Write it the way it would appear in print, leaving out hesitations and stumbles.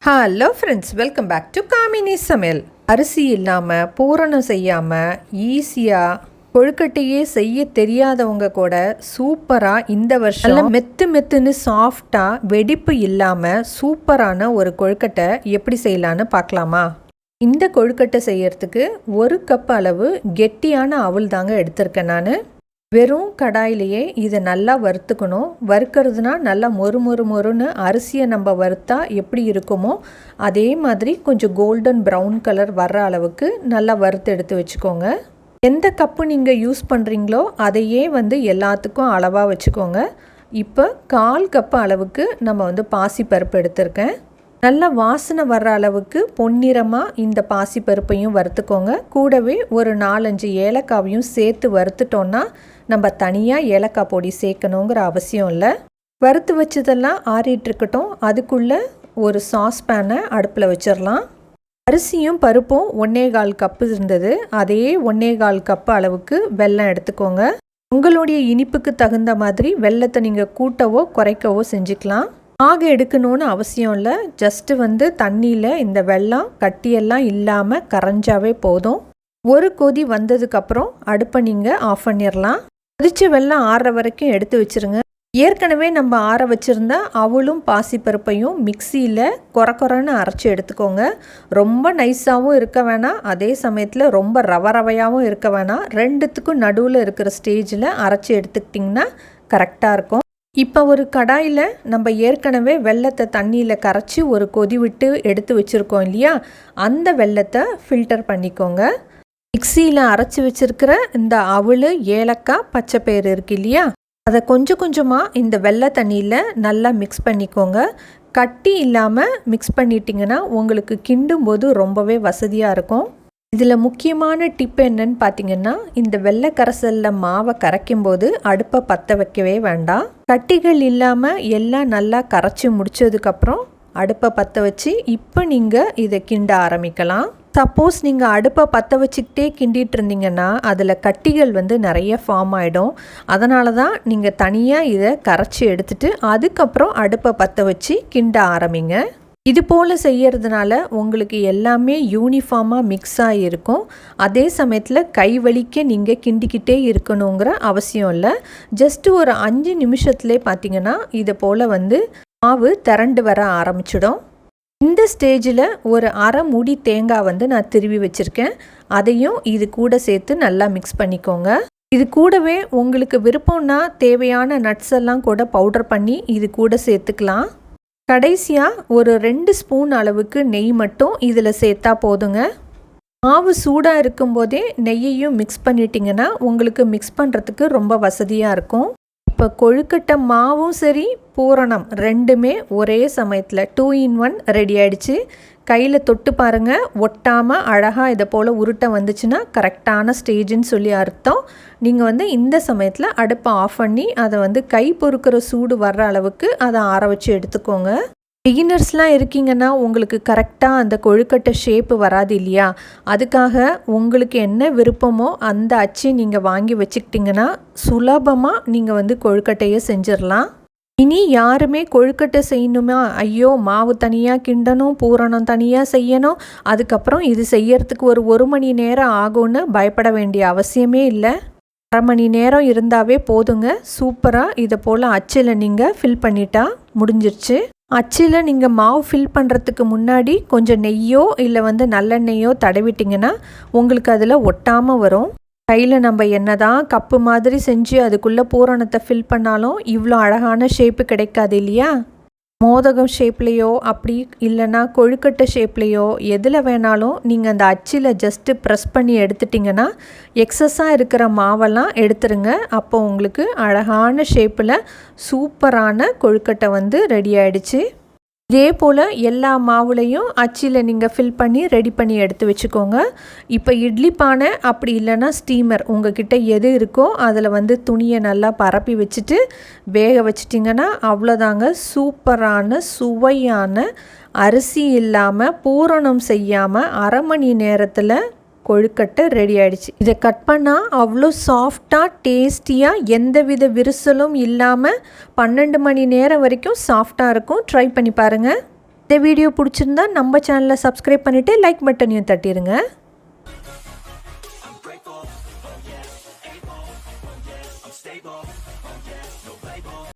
Hello friends, welcome back to Kamini சமையல். அரிசி இல்லாமல் பூரணம் செய்யாமல் ஈஸியாக கொழுக்கட்டையே செய்ய தெரியாதவங்க கூட சூப்பராக இந்த வருஷம் மெத்துன்னு சாஃப்டாக வெடிப்பு இல்லாமல் சூப்பரான ஒரு கொழுக்கட்டை எப்படி செய்யலான்னு பார்க்கலாமா? இந்த கொழுக்கட்டை செய்யறதுக்கு 1 கப் அளவு கெட்டியான அவல் தாங்க எடுத்திருக்கேன் நான். வெறும் கடாயிலேயே இதை நல்லா வறுத்துக்கணும். வறுக்கிறதுனா நல்லா மொறுன்னு அரிசியை நம்ம வறுத்தா எப்படி இருக்குமோ அதே மாதிரி கொஞ்சம் கோல்டன் ப்ரௌன் கலர் வர்ற அளவுக்கு நல்லா வறுத்து எடுத்து வச்சுக்கோங்க. எந்த கப்பு நீங்கள் யூஸ் பண்ணுறீங்களோ அதையே எல்லாத்துக்கும் அளவாக வச்சுக்கோங்க. இப்போ 1/4 கப்பு அளவுக்கு நம்ம பாசிப்பருப்பு எடுத்திருக்கேன். நல்ல வாசனை வர்ற அளவுக்கு பொன்னிறமாக இந்த பாசிப்பருப்பையும் வறுத்துக்கோங்க. கூடவே ஒரு 4-5 ஏலக்காவையும் சேர்த்து வறுத்துட்டோன்னா நம்ம தனியாக ஏலக்காய் பொடி சேர்க்கணுங்கிற அவசியம் இல்லை. வறுத்து வச்சதெல்லாம் ஆறிட்டுருக்கட்டும். அதுக்குள்ளே ஒரு சாஸ் பேனை அடுப்பில் வச்சிடலாம். அரிசியும் பருப்பும் 1/4 கப்பு இருந்தது. அதே 1/4 கப்பு அளவுக்கு வெல்லம் எடுத்துக்கோங்க. உங்களுடைய இனிப்புக்கு தகுந்த மாதிரி வெல்லத்தை நீங்கள் கூட்டவோ குறைக்கவோ செஞ்சுக்கலாம். எடுக்கணும்னு அவசியம் இல்லை. ஜஸ்ட்டு தண்ணியில் இந்த வெல்லம் கட்டியெல்லாம் இல்லாமல் கரைஞ்சாவே போதும். ஒரு கொதி வந்ததுக்கப்புறம் அடுப்பை நீங்கள் ஆஃப் பண்ணிடலாம். கொதிச்ச வெல்லம் ஆறுற வரைக்கும் எடுத்து வச்சுருங்க. ஏற்கனவே நம்ம ஆற வச்சுருந்தா அவளும் பாசிப்பருப்பையும் மிக்சியில் கொரன்னு அரைச்சி எடுத்துக்கோங்க. ரொம்ப நைஸாகவும் இருக்க வேணாம், அதே சமயத்தில் ரொம்ப ரவையாகவும் இருக்க வேணாம். ரெண்டுத்துக்கும் நடுவில் இருக்கிற ஸ்டேஜில் அரைச்சி எடுத்துக்கிட்டிங்கன்னா கரெக்டாக இருக்கும். இப்போ ஒரு கடாயில் நம்ம ஏற்கனவே வெல்லத்தை தண்ணியில் கரைச்சி ஒரு கொதி விட்டு எடுத்து வச்சுருக்கோம் இல்லையா, அந்த வெல்லத்தை ஃபில்டர் பண்ணிக்கோங்க. மிக்சியில் அரைச்சி வச்சுருக்கிற இந்த அவல், ஏலக்காய், பச்சைப்பயிறு இருக்கு இல்லையா, அதை கொஞ்சம் கொஞ்சமாக இந்த வெள்ளை தண்ணியில் நல்லா மிக்ஸ் பண்ணிக்கோங்க. கட்டி இல்லாமல் மிக்ஸ் பண்ணிட்டிங்கன்னா உங்களுக்கு கிண்டும்போது ரொம்பவே வசதியாக இருக்கும். இதில் முக்கியமான டிப் என்னன்னு பார்த்தீங்கன்னா, இந்த வெள்ளை கரைசலில் மாவை கரைக்கும்போது அடுப்பை பற்ற வைக்கவே வேண்டாம். கட்டிகள் இல்லாமல் எல்லாம் நல்லா கரைச்சி முடித்ததுக்கப்புறம் அடுப்பை பற்ற வச்சு இப்போ நீங்கள் இதை கிண்ட ஆரம்பிக்கலாம். சப்போஸ் நீங்கள் அடுப்பை பற்ற வச்சுக்கிட்டே கிண்டிகிட்டு இருந்தீங்கன்னா அதில் கட்டிகள் நிறைய ஃபார்ம் ஆகிடும். அதனால தான் நீங்கள் தனியாக இதை கரைச்சி எடுத்துகிட்டு அதுக்கப்புறம் அடுப்பை பற்ற வச்சு கிண்ட ஆரம்பிங்க. இது போல் செய்யறதுனால உங்களுக்கு எல்லாமே யூனிஃபார்மாக மிக்ஸ் ஆகிருக்கும். அதே சமயத்தில் கை வலிக்க நீங்கள் கிண்டிக்கிட்டே இருக்கணுங்கிற அவசியம் இல்லை. ஜஸ்ட்டு ஒரு 5 நிமிஷத்துலேயே பார்த்தீங்கன்னா இதை போல் மாவு திரண்டு வர ஆரம்பிச்சிடும். இந்த ஸ்டேஜில் ஒரு அரை மூடி தேங்காய் நான் திருவி வச்சுருக்கேன். அதையும் இது கூட சேர்த்து நல்லா மிக்ஸ் பண்ணிக்கோங்க. இது கூடவே உங்களுக்கு விருப்பம்னா தேவையான நட்ஸ் எல்லாம் கூட பவுடர் பண்ணி இது கூட சேர்த்துக்கலாம். கடைசியாக ஒரு 2 ஸ்பூன் அளவுக்கு நெய் மட்டும் இதில் சேர்த்தா போதுங்க. மாவு சூடாக இருக்கும்போதே நெய்யையும் மிக்ஸ் பண்ணிட்டீங்கன்னா உங்களுக்கு மிக்ஸ் பண்ணுறதுக்கு ரொம்ப வசதியாக இருக்கும். இப்போ கொழுக்கட்டை மாவும் சரி பூரணம் ரெண்டுமே ஒரே சமயத்தில் 2 in 1 ரெடி ஆகிடுச்சு. கையில் தொட்டு பாருங்கள், ஒட்டாமல் அழகாக இதை போல் உருட்டை வந்துச்சுன்னா கரெக்டான ஸ்டேஜுன்னு சொல்லி அர்த்தம். நீங்கள் இந்த சமயத்தில் அடுப்பை ஆஃப் பண்ணி அதை கை பொறுக்கிற சூடு வர்ற அளவுக்கு அதை ஆற வச்சு எடுத்துக்கோங்க. பிகினர்ஸ்லாம் இருக்கீங்கன்னா உங்களுக்கு கரெக்டாக அந்த கொழுக்கட்டை ஷேப்பு வராது இல்லையா, அதுக்காக உங்களுக்கு என்ன விருப்பமோ அந்த அச்சு நீங்கள் வாங்கி வச்சுக்கிட்டிங்கன்னா சுலபமாக நீங்கள் கொழுக்கட்டையை செஞ்சிடலாம். இனி யாருமே கொழுக்கட்டை செய்யணுமா, ஐயோ மாவு தனியாக கிண்டணும், பூரணம் தனியாக செய்யணும், அதுக்கப்புறம் இது செய்யறதுக்கு ஒரு 1 மணி நேரம் ஆகும்னு பயப்பட வேண்டிய அவசியமே இல்லை. 1/2 மணி நேரம் இருந்தாவே போதுங்க. சூப்பராக இதை போல் அச்சில் நீங்கள் ஃபில் பண்ணிட்டா முடிஞ்சிருச்சு. அச்சில் நீங்கள் மாவு ஃபில் பண்ணுறதுக்கு முன்னாடி கொஞ்சம் நெய்யோ இல்லை நல்லெண்ணெய்யோ தடவிட்டிங்கன்னா உங்களுக்கு அதில் ஒட்டாமல் வரும். கையில் நம்ம என்னதான் கப்பு மாதிரி செஞ்சு அதுக்குள்ளே பூரணத்தை ஃபில் பண்ணாலும் இவ்வளோ அழகான ஷேப்பு கிடைக்காது இல்லையா. மோதகம் ஷேப்லேயோ அப்படி இல்லைன்னா கொழுக்கட்டை ஷேப்லேயோ எதில் வேணாலும் நீங்கள் அந்த அச்சில் ஜஸ்ட்டு ப்ரெஸ் பண்ணி எடுத்துட்டிங்கன்னா எக்ஸஸாக இருக்கிற மாவெல்லாம் எடுத்துருங்க. அப்போ உங்களுக்கு அழகான ஷேப்பில் சூப்பரான கொழுக்கட்டை ரெடி ஆகிடுச்சு. இதே போல் எல்லா மாவுலையும் அச்சில் நீங்கள் ஃபில் பண்ணி ரெடி பண்ணி எடுத்து வச்சுக்கோங்க. இப்போ இட்லி பானை அப்படி இல்லைன்னா ஸ்டீமர் உங்ககிட்ட எது இருக்கோ அதில் துணியை நல்லா பரப்பி வச்சுட்டு வேக வச்சிட்டிங்கன்னா அவ்வளோதாங்க. சூப்பரான சுவையான அரிசி இல்லாமல் பூரணம் செய்யாமல் 1/2 மணி நேரத்தில் கொழுக்கட்டை ரெடி ஆகிடுச்சு. இதை கட் பண்ணால் அவ்வளோ சாஃப்டாக டேஸ்டியாக எந்தவித விரிசலும் இல்லாமல் 12 மணி நேரம் வரைக்கும் சாஃப்டாக இருக்கும். ட்ரை பண்ணி பாருங்கள். இந்த வீடியோ பிடிச்சிருந்தா நம்ம சேனலை சப்ஸ்கிரைப் பண்ணிவிட்டு லைக் பட்டனையும் தட்டிடுங்க. I'm grateful, oh yeah, able, oh yeah, I'm stable, oh yeah, no